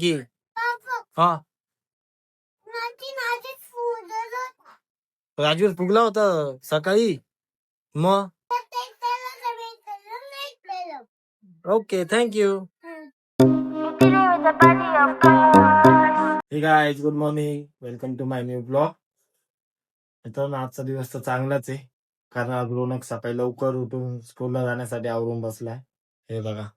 की हा राजवीर फुगला होता सकाळी मग. Okay thank you. Hey guys good morning, welcome to my new blog. मित्रांनो आजचा दिवस तर चांगलाच आहे, कारण आज रोनक सकाळी लवकर उठून स्कूलला जाण्यासाठी आवरून बसलाय. हे बघा,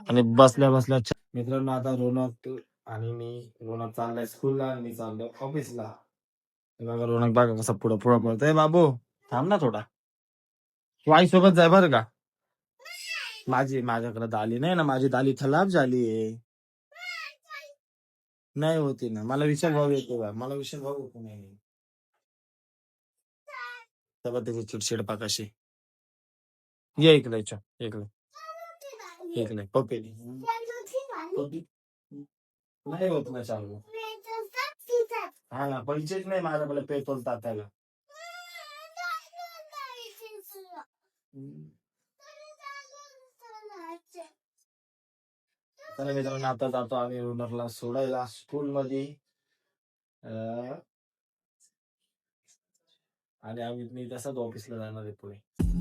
आणि बसल्या बसल्या मित्रांनो आता रोनक आणि रोनक चाललाय स्कूलला आणि मी चाललोय ऑफिसला. हे बघा रोनक बघा कसं पुढं पुढं पळतोय. बाबू थांब ना थोडा, तू आई सोबत जाय बरं का. माझ्याकडे दाली नाही ना, माझी दाली खराब झाली आहे. नाही होती ना, मला विशाल भाऊ येतो का, मला विशाल भाऊ येतो नाही. तेव्हा त्याची चिडचिड पा कशी. ये इकडे इकडे इकडे पप्पी नाही होत ना चालू. हा ना, पैसेच नाही माझ्याकडे पेट्रोल टाकायला. तर मित्रांनो आता जातो आम्ही रुनरला सोडायला स्कूल मध्ये. आणि मी तसाच ऑफिसला जाणार आहे पुढे.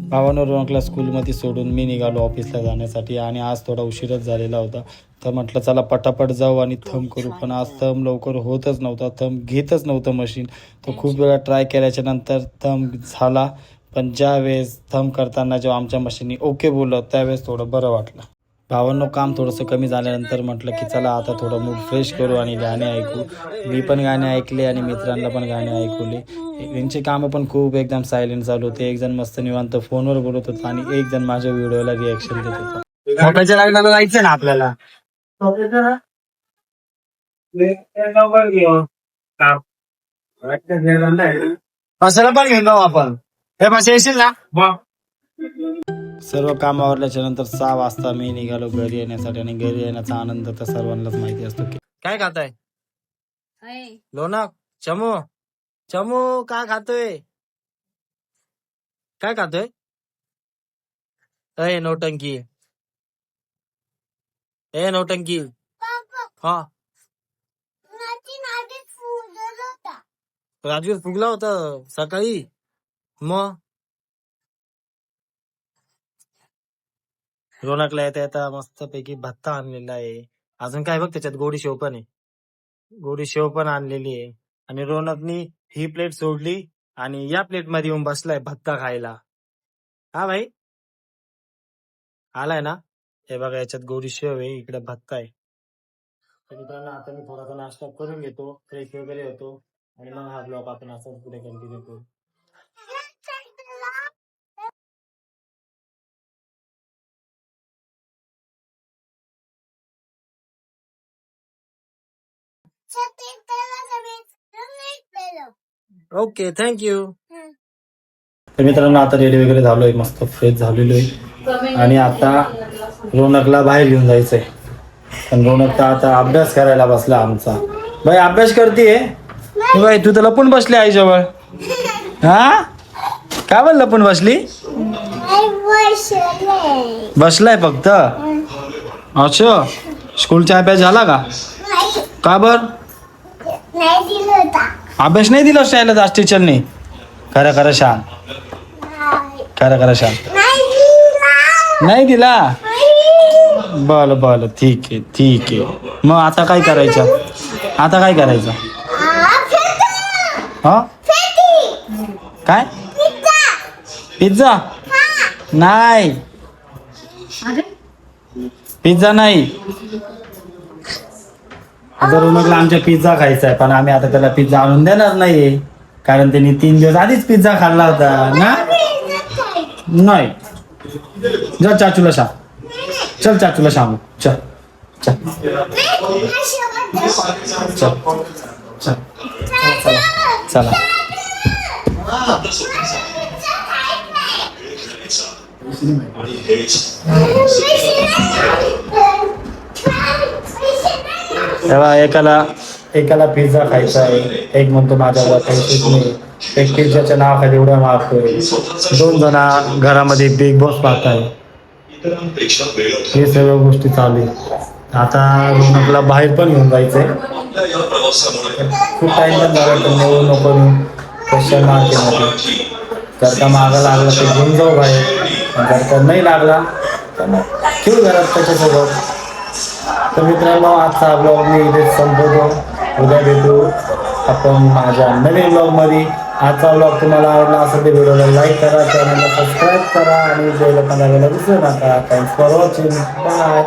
भावानं रोनकला स्कूलमध्ये सोडून मी निघालो ऑफिसला जाण्यासाठी. आणि आज थोडा उशीरच झालेला होता, तर म्हटलं चला पटापट जाऊ आणि थंब करू. पण आज थंब लवकर होतच नव्हता, थंब घेतच नव्हतं मशीन. तर खूप वेळा ट्राय केल्याच्या नंतर थंब झाला. पण ज्या वेळेस थंब करताना जेव्हा आमच्या मशीननी ओके बोललं त्यावेळेस थोडं बरं वाटलं. भावांनो काम थोडंसं कमी झाल्यानंतर म्हटलं की चला आता थोडं मूड फ्रेश करू आणि गाणे ऐकू. मी पण गाणे ऐकले आणि मित्रांना पण गाणे ऐकवले. त्यांचे कामं पण खूप एकदम सायलेंट चालू होते. एक जण मस्त निवांत फोनवर बोलत होता आणि एक जण माझ्या व्हिडिओला रिएक्शन देत होता. मोठ्याच्या लग्नाला जायचं ना आपल्याला. असं पण घेऊन जाऊ आपण. हे बस येशील ना. सर्व काम आवरल्याच्या नंतर 6 वाजता मी निघालो घरी येण्यासाठी. आणि घरी येण्याचा आनंद तर सर्वांनाच माहिती असतो. काय खाताय लोणक? चमू चमू काय खातोय? काय खातोय? ए नौटंकी, ए नौटंकी. हा राजवीर फुगला होता सकाळी मग. रोनकला येता येता मस्त पैकी भत्ता आणलेला आहे. अजून काय बघ त्याच्यात गोडी शेव पण आहे. गोडी शेव पण आणलेली आहे. आणि रोनकनी ही प्लेट सोडली आणि या प्लेट मध्ये येऊन बसलाय भत्ता खायला. हा भाई आलाय ना. हे बघा याच्यात गोडी शेव आहे, इकडे भत्ता आहे. तर मित्रांनो आता मी थोडासा नाश्ता करून घेतो, फ्रेश वगैरे होतो आणि मग हा ब्लॉग आपण असं पुढे कंटिन्यू करू. Okay thank you. तर मित्रांनो आता रेडी वगैरे झालोय, मस्त फ्रेश झालेलो आहे. आणि आता रोनकला बाहेर घेऊन जायचंय. पण रोनक तर आता अभ्यास करायला बसला आमचा. बाई अभ्यास करते बाई, तू तर लपून बसली आईजवळ. हा काय बोल लपून बसली? बसलाय फक्त. अच्छा स्कूलचा अभ्यास झाला का? का बर अभ्यास नाही दिला शाळेला आज टीचरने? खरं खरं सांग, खरं खरं सांग. नाही दिला? बरं बरं ठीक आहे ठीक आहे. मग आता काय करायचं? आता काय करायचं? हा काय? पिझ्झा? नाही पिझ्झा नाही. आता रोनकला आमच्या पिझ्झा खायचा आहे, पण आम्ही आता त्याला पिझ्झा आणून देणार नाही, कारण त्यांनी 3 दिवस आधीच पिझ्झा खाल्ला होता ना. नाही जा चाचूला सांग, चल चाचूला सांगू. चल चल चल चल चला. तेव्हा एकाला पिझ्झा खायचा आहे, एक म्हणतो माझ्यावर पैसेच नाही, एक पिझ्झाच्या नावाखाली एवढ्या मारतोय. 2 जण घरामध्ये बिग बॉस पाहताय. हे सर्व गोष्टी चालू आहे. आता रोनकला बाहेर पण घेऊन जायचंय. खूप टाइम पण झाला तर नेऊ नको नेऊ क्वेश्चन मार्क मध्ये. जर का मागा लागला तर घेऊन जाऊ बाहेर, जर का नाही लागला तर मग ठेवू घरात त्याच्यासोबत. तर मित्रांनो आजचा ब्लॉग मी इथे संपवतो. उद्या भेटू आपण माझ्या नवीन ब्लॉगमध्ये. आजचा ब्लॉग तुम्हाला आवडला असेल तर व्हिडिओला लाईक करा, चॅनलला सबस्क्राईब करा आणि बेल आयकॉन दाबायला विसरू नका. Thanks for watching. बाय.